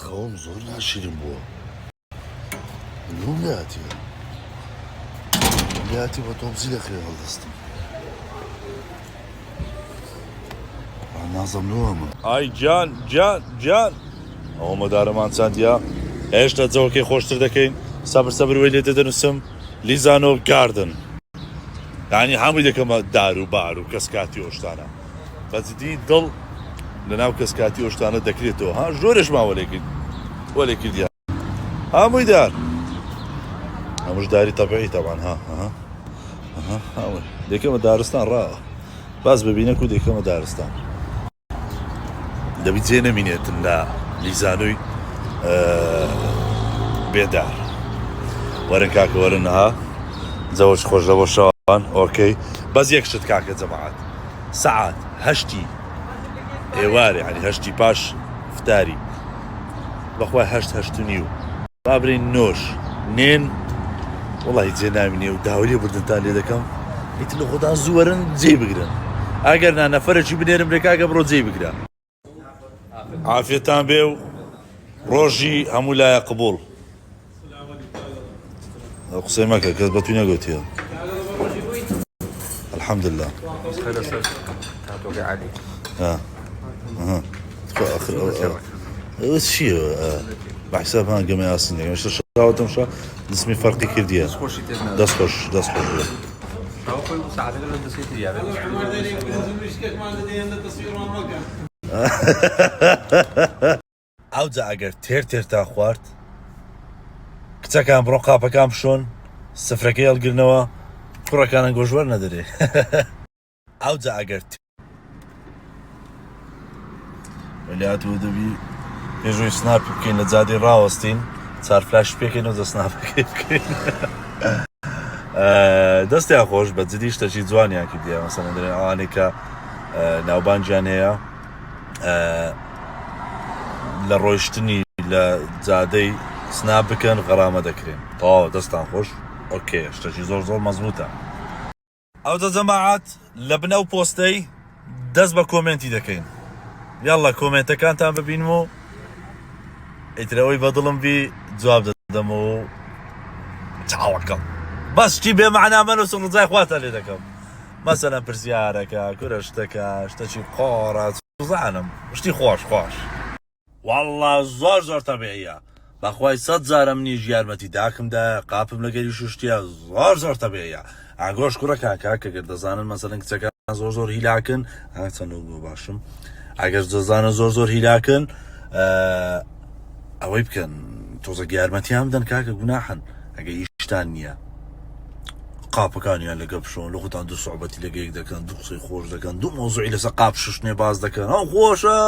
خەوم زۆر ناشرین بووە نوم لەهاتی بە تۆمزی لە خێ هەڵدەستم نازەمنەوە من ئای جان ئەوە مەدارەمان چاندیا هێشتا جەوەکەی خۆشتر دەکەین سەبر وەی لێ دەدەنووسم لیزانۆ گاردن یعنی هەمووی دەکەمە دار و بار و کەسکاتی ئۆشتانە بەجددی دڵ لەناو کەسکاتی ئۆشتانە دەکرێتەوە ها ژۆرێش ماوەلێکرد وەلێکی دیا هەمووی دار هەمووش داری تەبیعی تەبان ها دێکەمە دارستان ڕاوە باز ببینە و دێکەمە دارستان دەبی جێ نەمینێتن لە لیزانۆی بێدار وەرن کاکە وەرن ها جەوەش خۆش لە بۆ شەوان ئۆکەی بەس یەک شت کاکە جەماعەت سەعات هەشتی ئێوارێ ینی هەشتی پاش فتاری بەخوای هەشت و نیو بابرین نۆش نێن وڵی جێ نامینێ و داوری بردنتان لێ دەکەم ئیت لە خۆتان زووەرن جێ بگرن ئەگەر نەفەرێکی بنێرم لێ کاکە بڕۆ جێ بگرە عافیەتان بێ و ڕۆژی هەموو لایە قبوڵ قسەی مەکە کەس بە توی نەگوتیە الحەمدلله ئەوە چییە بەحساب هەنگەمە ئاسن دەکەم شتە شاوەتم شا دەستمی فەرقی کردیە دەست خۆش بێ ئەوجا ئەگەر تێرتان خوارد کچەکان بڕۆ قاپەکان بشۆن سفرەکەی هەڵگرنەوە کوڕەکانە گۆژوەر نەدەرێ ئەوجا ئەگەر وەلیاتوە دەبی پێشوی سناپی بکەین لە جادەی ڕاوەستین چار فلاش پێکەین و دە سناپەکەی بکەین دەستیان خۆش بە جدی شتەکی جوانیان کردیە مەسەڵەن دەڵێن ئەوانەی کە ناوبانجیان هەیە لە ڕۆیشتنی لە جادەی سناپ بکەن غەرامە دەکرێن تەواوە دەستان خۆش ئۆکێ شتێکی زۆر مەزبوطە ئەوجا جەماعەت لە بنەو پۆستەی دەست بە کۆمنتی دەکەین یاڵڵا کۆمنتەکانتان ببینم و ئیترەوەی بەدڵم بی جواب دەدەم و چاوەکەم بەس چی بێ مەعنا مەنووسم ڕجای خواتان لێ دەکەم مەسەلەن پرسیارەکە کورە شتەکە شتێکی قۆڕە زانم شتی خۆش وەڵڵا زۆر تەبیعیە بەخوای 100 جارم نیش یارمەتی داکمدا قاپم لەگەری شوشتیە زۆر تەبیعیە ئاگۆش کوڕەکە کاکە گەر دەزانن مەسەلەن کچەکان زۆر هیلاکن چەند باشم ئەگەر دەزانن زۆر هیلاکن ئەوەی بکەن تۆزە یارمەتیان بدەن کاکە گوناحن ئەگە ئیشتان نییە قاپەکانیان لەگە بشۆن لە خۆتان دوو سوحبەتی لەگە یەک دەکەن دوو قسەی خۆش دەکەن دوو مۆزوعی لەسەر قاپ شوشتنێ باز دەکەن ئەو خۆشە